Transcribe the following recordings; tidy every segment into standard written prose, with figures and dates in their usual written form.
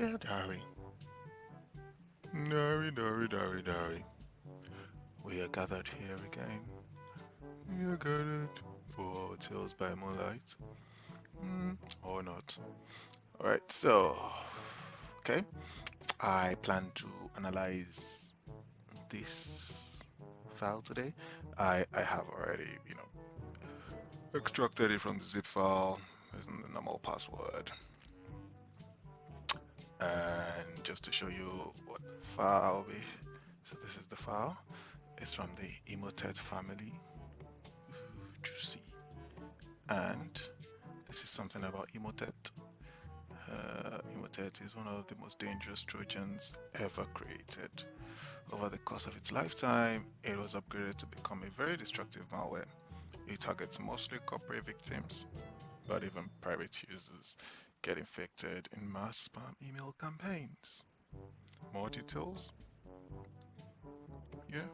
Dear diary, diary. We are gathered here again. We are gathered for Tales by Moonlight. Or not. Alright, so, okay. I plan to analyze this file today. I have already, extracted it from the zip file using the normal password. And just to show you what the file will be. So this is the file. It's from the Emotet family. Juicy. And this is something about Emotet. Emotet is one of the most dangerous trojans ever created. Over the course of its lifetime, it was upgraded to become a very destructive malware. It targets mostly corporate victims, but even private users get infected in mass spam email campaigns. More details? Yeah,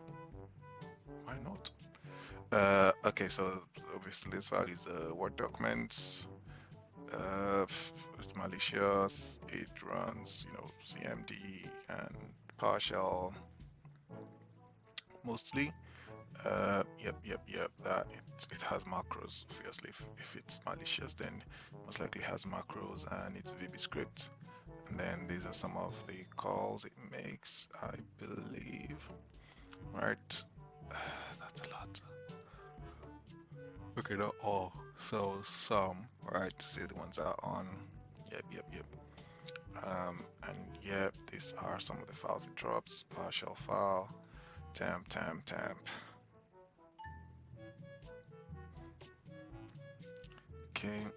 why not? Okay, so obviously this file is Word documents. It's malicious. It runs, CMD and PowerShell mostly. Yep. That it has macros. Obviously, if it's malicious, then most likely has macros and it's VB script. And then these are some of the calls it makes, I believe. Right, that's a lot. Okay, not all. So some, right? See the ones that are on. Yep. And yep, these are some of the files it drops. PowerShell file, temp. Okay,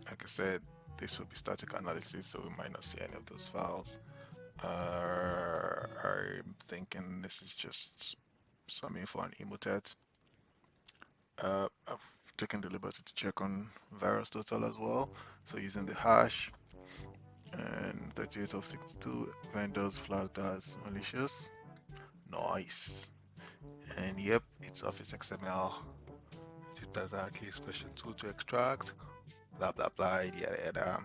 like I said, this will be static analysis, so we might not see any of those files. I'm thinking this is just some info on Emotet. I've taken the liberty to check on virus total as well. So using the hash and 38 of 62 vendors flagged as malicious. Nice. And yep, it's Office XML. It does that key version 2 to extract. Blah blah blah. Yada.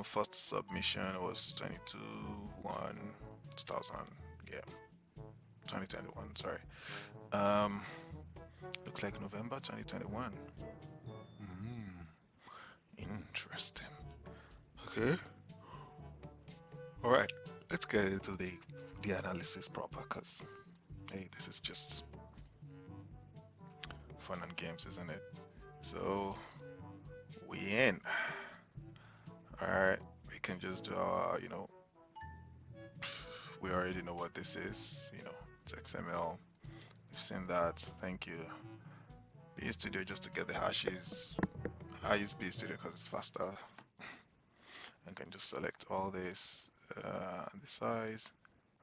First submission was 22/1/2000. Yeah, 2021. Sorry. Um, looks like November 2021. Interesting. Okay. All right. Let's get into the analysis proper, cause hey, this is just fun and games, isn't it? So we in. All right. We can just do our, we already know what this is. It's XML. We've seen that. Thank you. B Studio just to get the hashes. I use B Studio because it's faster. I can just select all this and the size.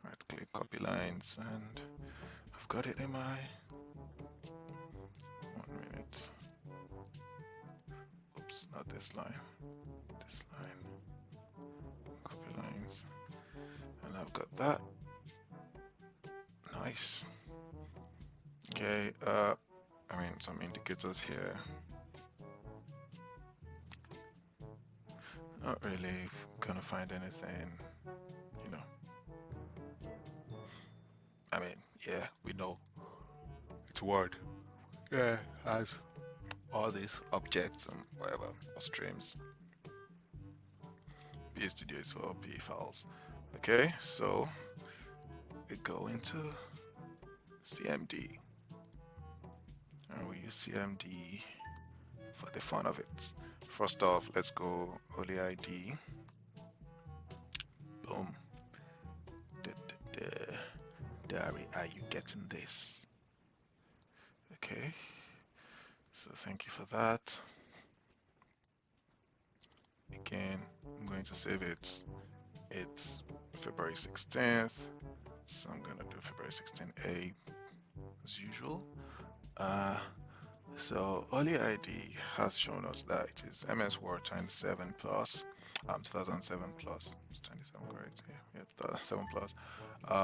Right click, copy lines, and I've got it in my 1 minute. Oops, not this line. This line. Copy lines. And I've got that. Nice. Okay, some indicators here. Not really gonna find anything, you know. Yeah, we know it's Word. Yeah, has all these objects and whatever, or streams. B Studio is for P files. Okay, so we go into CMD. And we use CMD for the fun of it. First off, let's go Oli ID. Boom. Diary, are you getting this? Okay, so thank you for that. Again, I'm going to save it. It's February 16th, so I'm gonna do February 16A as usual. So Oli ID has shown us that it is MS Word 27 plus, 2007 plus. It's 27 correct? Yeah, 2007 plus.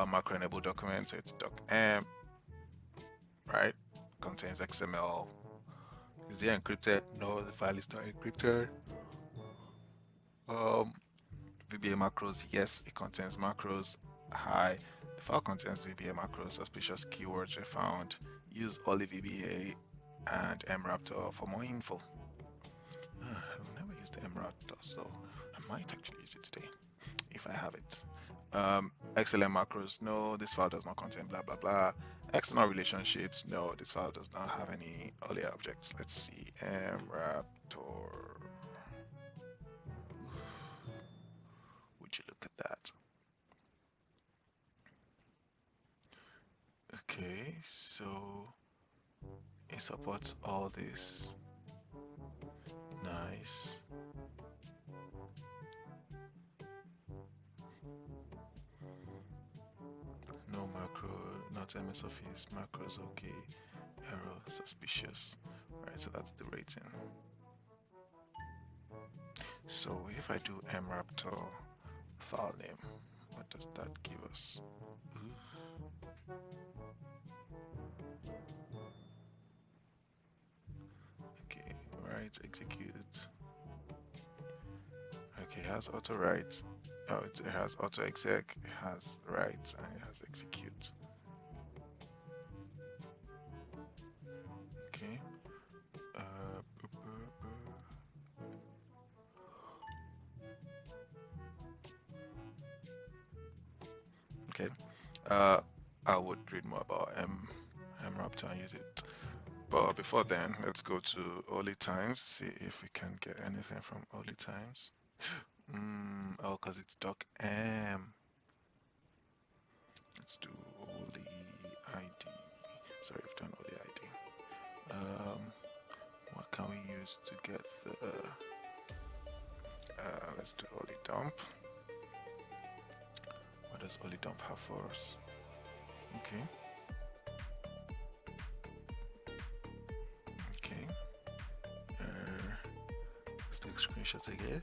Macro enabled document, so it's docamp, right? Contains XML. Is it encrypted? No, the file is not encrypted. VBA macros? Yes, it contains macros. Hi, the file contains VBA macros. Suspicious keywords were found. Use only VBA and mRaptor for more info. I've never used mRaptor, so I might actually use it today if I have it. Excellent macros. No, this file does not contain blah blah blah. External relationships. No, this file does not have any earlier objects. Let's see. mRaptor. Would you look at that? Okay, so it supports all this. Nice. No macro, not MS Office. Macros okay. Error suspicious. Alright, so that's the rating. So if I do mRaptor file name, what does that give us? Okay, right, execute. Okay, it has auto write. Oh, it has auto exec, it has write, and it has execute. Okay. Okay. I would read more about mRaptor and use it. But before then, let's go to early times, see if we can get anything from early times. Oh, because it's doc m. Let's do early ID. Sorry, I've done early ID. What can we use to get the? Let's do early dump. What does early dump have for us? Okay. Okay. Let's take a screenshot again.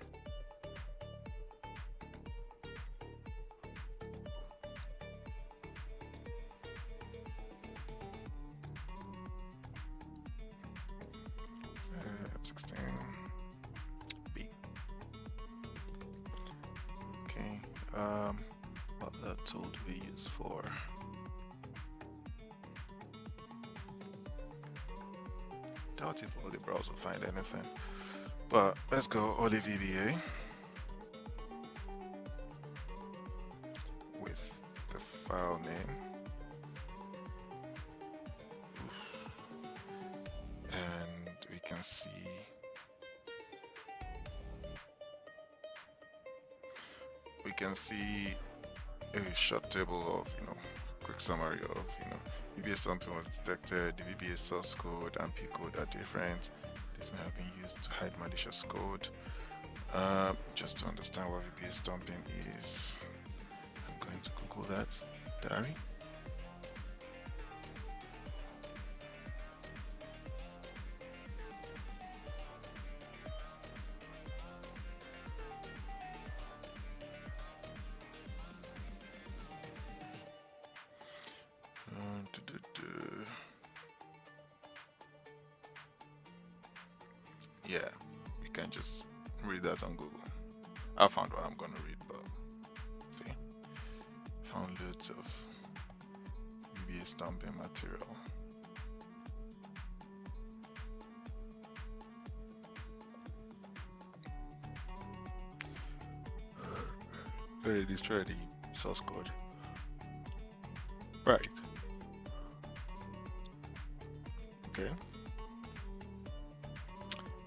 F16B. Okay. What the tool do we use for? Doubt if all the browser will find anything. But let's go Oli VBA with the file name. And we can see a short table of, quick summary of, VBA something was detected, the VBA source code and P code are different. This may have been used to hide malicious code. Just to understand what VBA stomping is, I'm going to Google that. Diary. Yeah, you can just read that on Google. I found what I'm gonna read, but see, found loads of VBA stomping material. They destroy the source code. Right. Okay.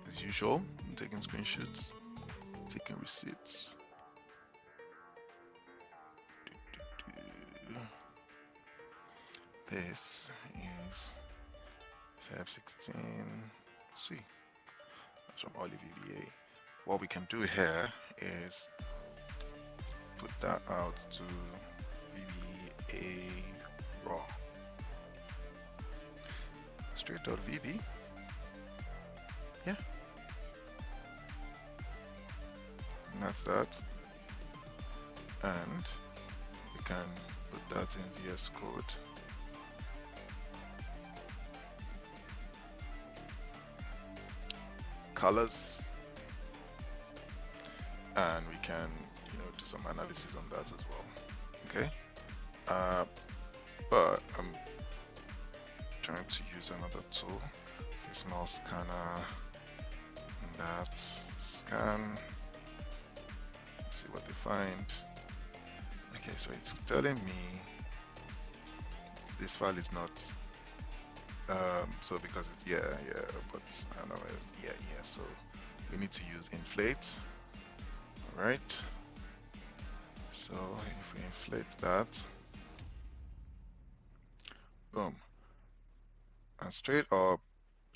As usual, I'm taking screenshots, taking receipts. This is Fab16C. That's from Oli VBA. What we can do here is put that out to VBA raw. Straight.vb. Yeah. And that's that. And we can put that in VS Code. Colors. And we can, do some analysis on that as well. Okay, but I'm trying to use another tool, face mouse scanner, and that scan. Let's see what they find. Okay, so it's telling me this file is not so because it's but I don't know, yeah, so we need to use inflate. All right, so if we inflate that, boom, and straight up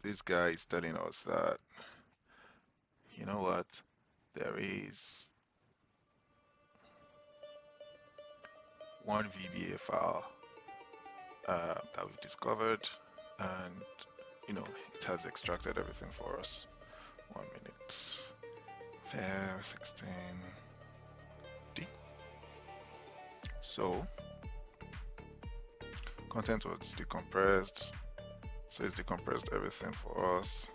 this guy is telling us that, you know what, there is one VBA file that we've discovered, and you know, it has extracted everything for us. 1 minute. Fair 16D. So content was decompressed, so it's decompressed everything for us,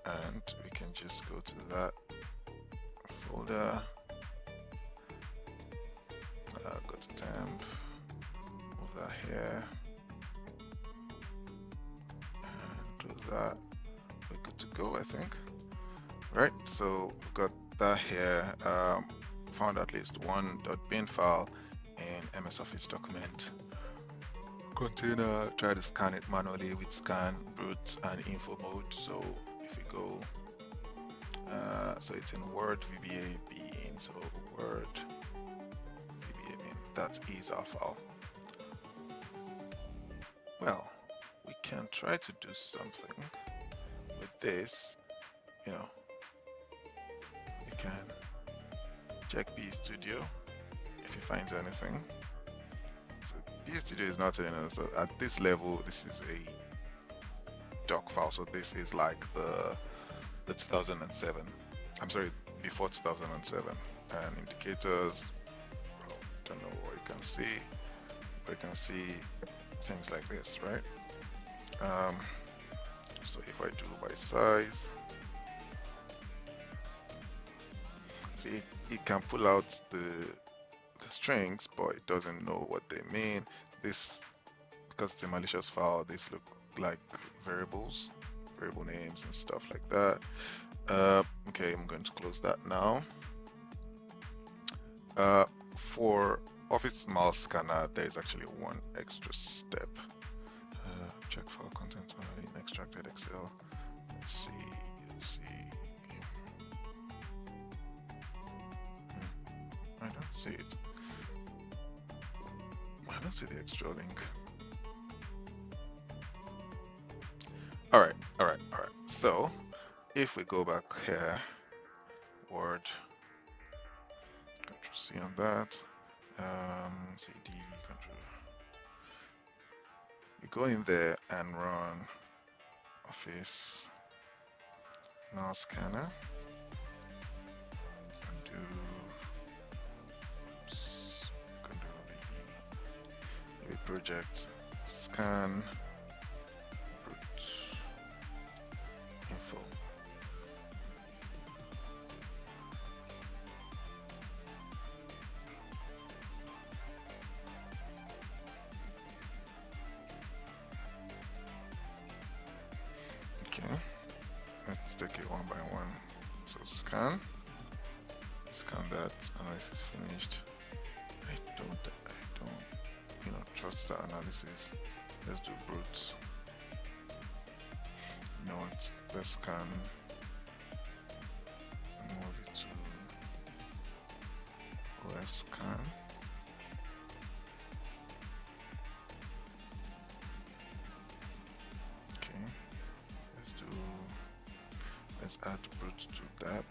and we can just go to that folder, go to temp, move that here, and close that. We're good to go, I think. Right, so we've got that here. Found at least one .bin file in MS Office document container. Try to scan it manually with scan, brute, and info mode. So if we go, so it's in Word VBA bin, so Word VBA bin, that is our file. Well, we can try to do something with this, you know. We can check B Studio if he finds anything. So B Studio is not telling us that at this level, this is a doc file. So this is like the 2007. I'm sorry, before 2007. And indicators, well, don't know what you can see, but you can see things like this, right? So if I do by size, see, it can pull out the strings, but it doesn't know what they mean. This, because it's a malicious file, these look like variables, variable names and stuff like that. Okay, I'm going to close that now. For Office Mouse Scanner, there is actually one extra step. Check file contents in extracted Excel. Let's see. I don't see it. I don't see the extra link. All right. So if we go back here, Word, Control C on that, CD, Control. We go in there and run Office Mouse Scanner and do, Control maybe project scan root info. Okay, let's take it one by one. So scan that, analysis finished. I don't trust the analysis. Let's do brutes. You know what? Let's scan and move it to OF scan. Okay, let's add brute to that.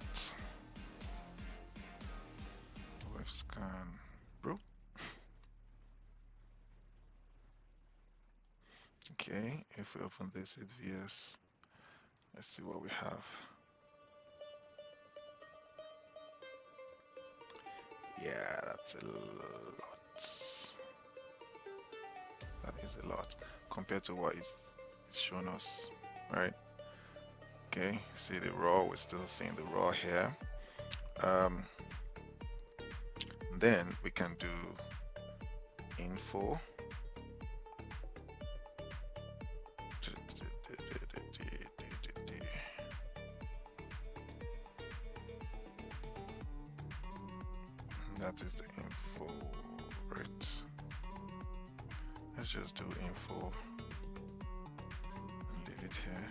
OF scan brute. Okay, if we open this with VS, let's see what we have. Yeah, that's a lot. That is a lot compared to what it's shown us, right? Okay, see the raw, we're still seeing the raw here. and then we can do info. That is the info, right? Let's just do info and leave it here.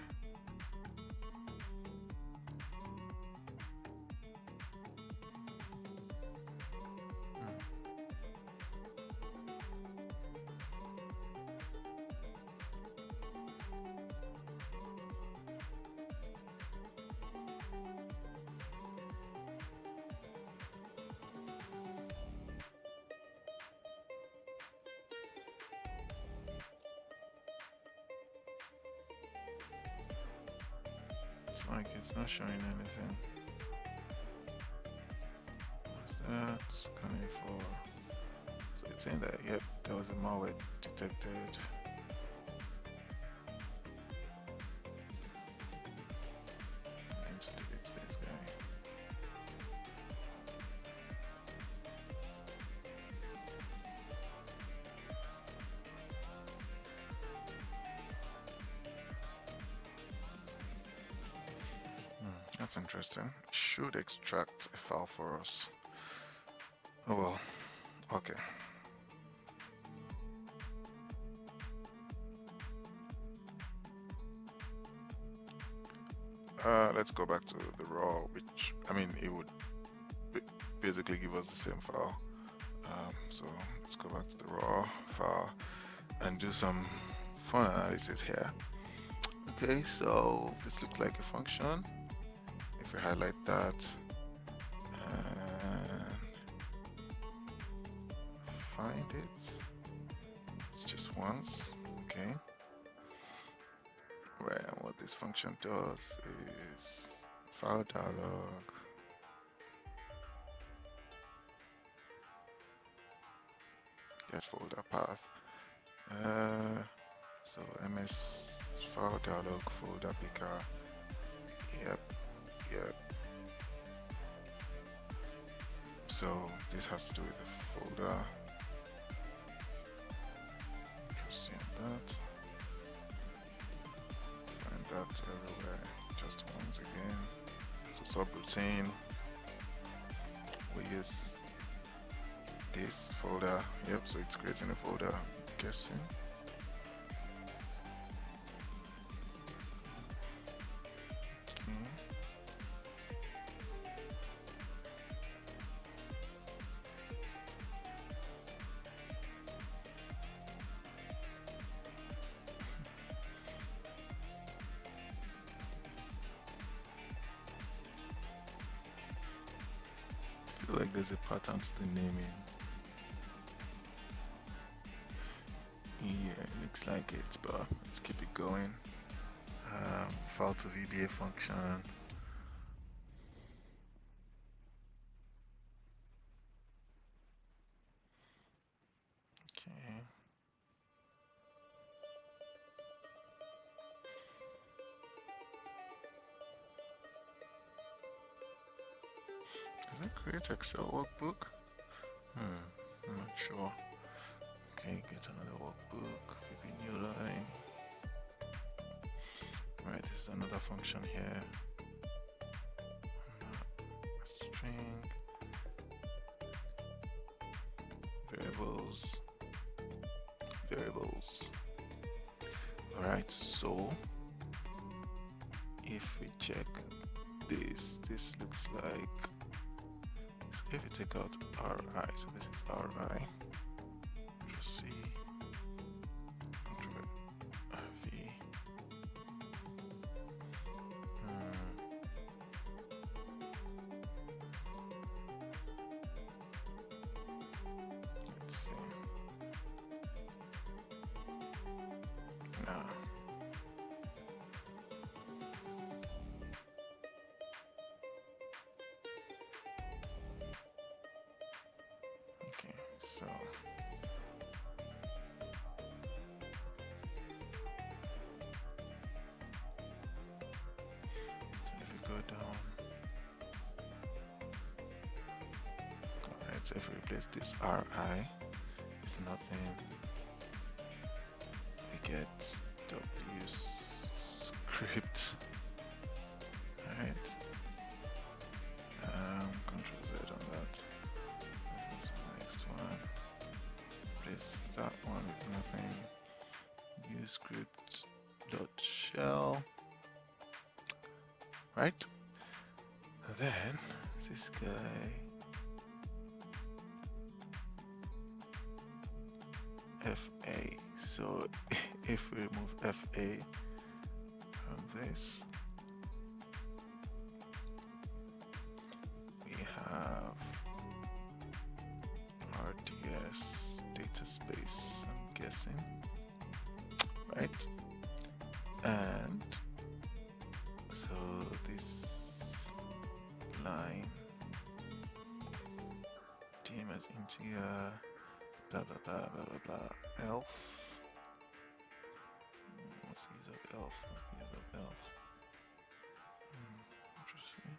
It's like it's not showing anything. What's that? Scanning for. So it's saying that, yep, there was a malware detected. I need to delete this guy. That's interesting. Should extract a file for us. Oh well, okay. Let's go back to the raw, which, I mean, it would basically give us the same file. So let's go back to the raw file and do some fun analysis here. Okay, so this looks like a function. If we highlight that and find it, it's just once, okay. Right, and what this function does is file dialog, get folder path. So ms file dialog folder picker. Yep. So this has to do with the folder. Just that. Find that everywhere. Just once again. So subroutine. We use this folder. Yep. So it's creating a folder. I'm guessing. I feel like there's a pattern to the naming. Yeah, it looks like it, but let's keep it going. File to VBA function. Okay. Does it create Excel workbook? I'm not sure. Okay, get another workbook, VB new line. Right, this is another function here. String, variables. Alright, so if we check this looks like, if we take out RI, so this is RI, just see, V. Let's see. Now. Okay, so if you go down, alright, So if we replace this RI with nothing, we get W script, right? Control Z on that. Let's go to the next one. Replace that one with nothing. Use script dot shell, right? And then this guy, FA. So if we remove FA from this, we have RDS data space, I'm guessing, right? And so this line, team as integer, blah blah blah blah blah blah, elf. What's the use of elf? What's the use of elf? Interesting.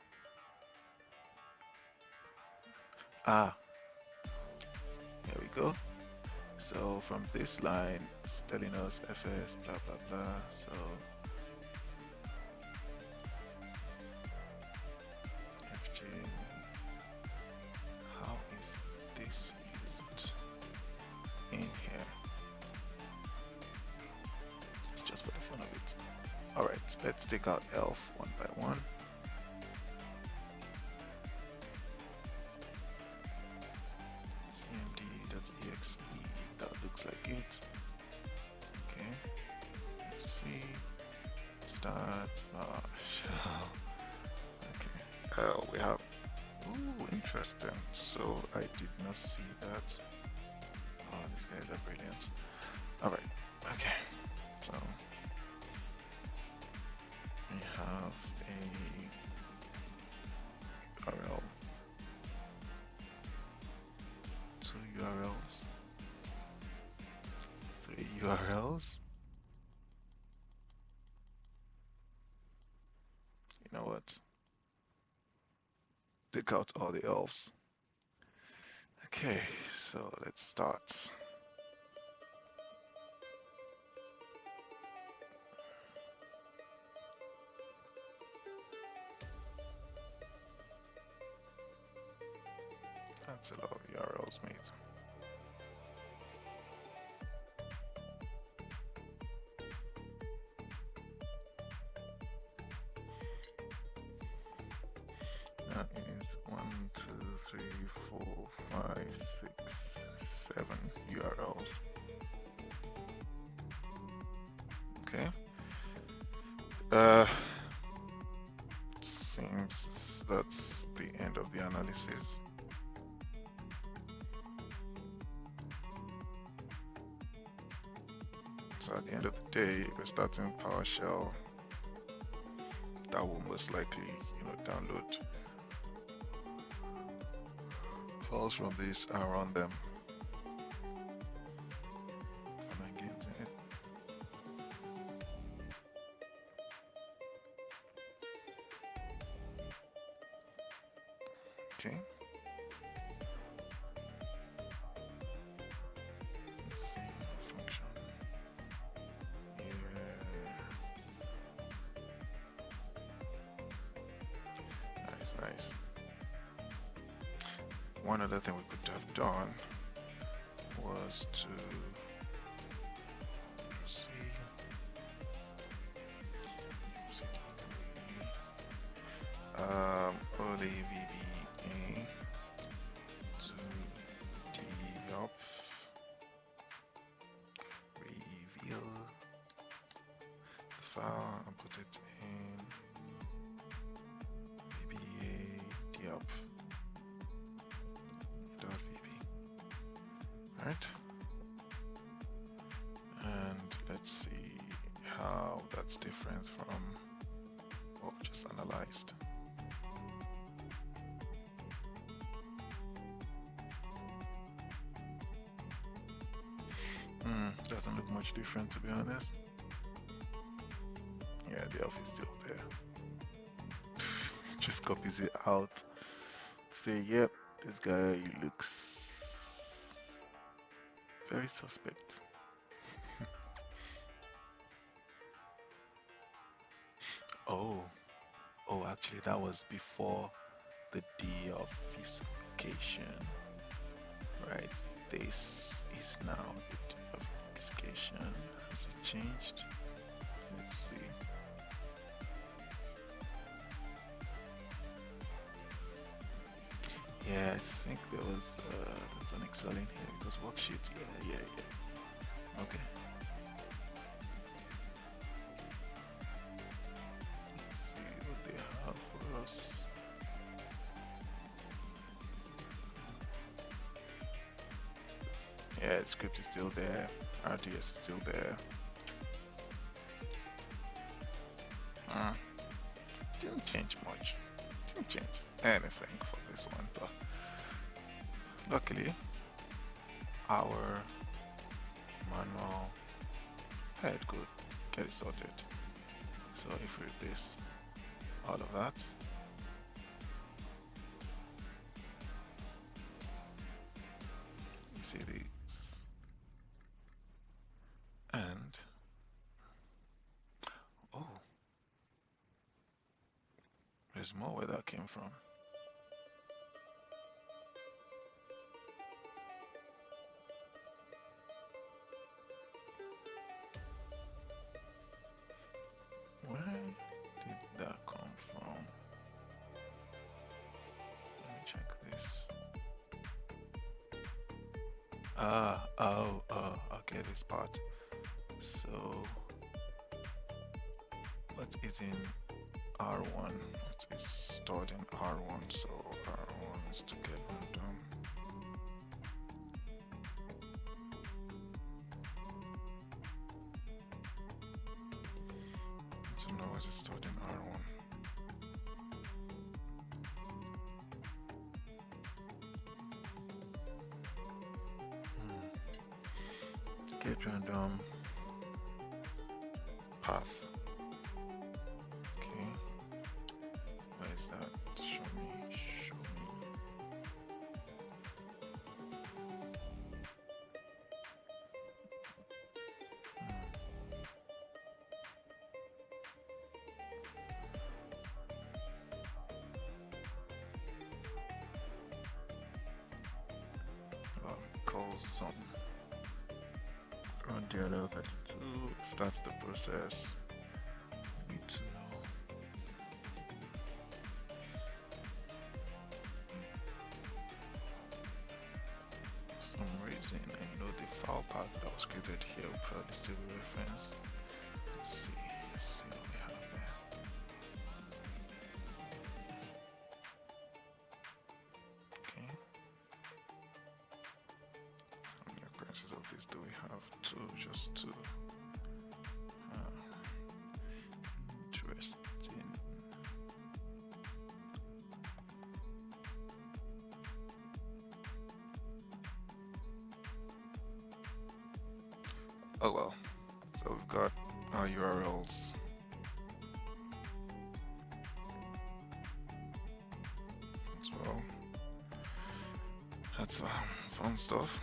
Ah, here we go. So from this line, it's telling us fs blah blah blah. So fj, how is this used in here? It's just for the fun of it. All right, let's take out elf one by one. cmd.exe, that looks like it. Okay, let's see. Start shell. Okay, we have. Ooh, interesting. So I did not see that. Oh, these guys are brilliant. All right. Okay. So we have a URL, two URLs, three URLs. You know what? Take out all the elves. Okay, so let's start. That's a lot of URLs, mate. That is 1, 2, 3, 4, 5, 6, 7 URLs. Okay. Seems that's the end of the analysis. So at the end of the day, we're starting PowerShell. That will most likely, download files from this and run them. Command games in it. Okay. Let's see function. Nice. One other thing we could have done was to proceed only VBA to DOP reveal the file and put it in VBA.VB. Right? And let's see how that's different from what we just analyzed. Doesn't look much different, to be honest. Yeah, the elf is still there. Just copies it out. Say, yep, This guy looks very suspect. Oh, oh, actually, that was before the deobfuscation, right? This is now the deobfuscation. Has it changed? Let's see. Yeah, I think there's an Excel in here because worksheet. Yeah, yeah, yeah. Okay. Let's see what they have for us. Yeah, the script is still there. RDS is still there. Hmm. Didn't change much. Didn't change anything for this one, but luckily our manual had good get it sorted. So if we replace all of that, you see these, and oh, there's more where that came from. Where did that come from? Let me check this. Okay, this part. So, what is in R1? What is stored in R1? So, R1 is to get random. To know what is stored in R1. Get random path. Okay, where is that? Show me, show me. Call some run DLL32, starts the process. Need to know. For some reason, I know the file path that was created here will probably still be referenced. Let's see what we have there. Okay. How many occurrences of this do we have? Two, just two. Interesting. Oh well. So we've got our URLs. As well. That's fun stuff.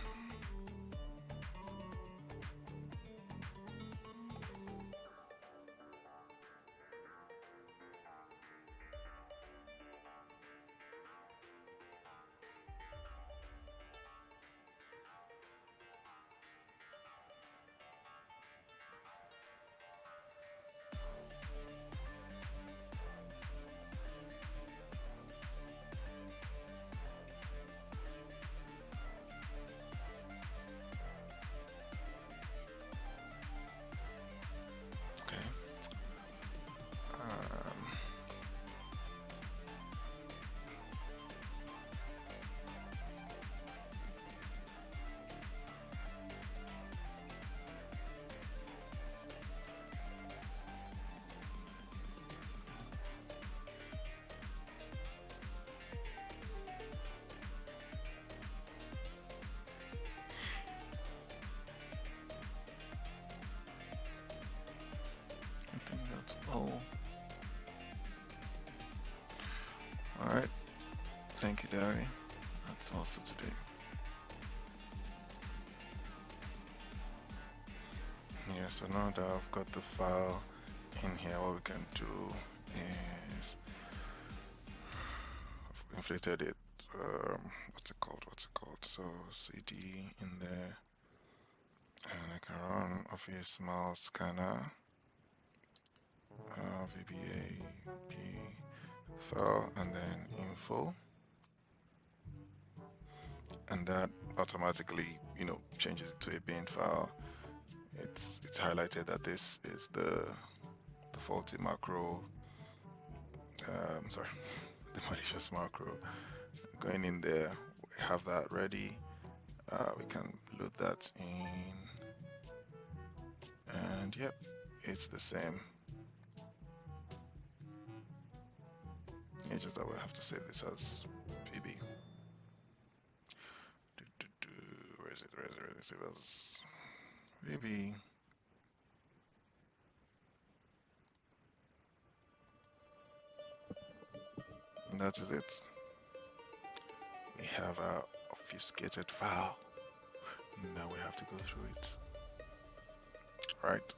I think that's all. Alright. Thank you, Dari. that's all for today. Yeah, so now that I've got the file in here, what we can do is I've inflated it. What's it called? So cd in there, and I can run Office Mouse Scanner, VBAP file, and then info, and that automatically, changes it to a bin file. It's highlighted that this is the faulty macro. Sorry, the malicious macro. Going in there, we have that ready. We can load that in, and yep, it's the same. It's just that we have to save this as PB. Where is it? Save as PB. And that is it. We have our obfuscated file. Now we have to go through it. Right.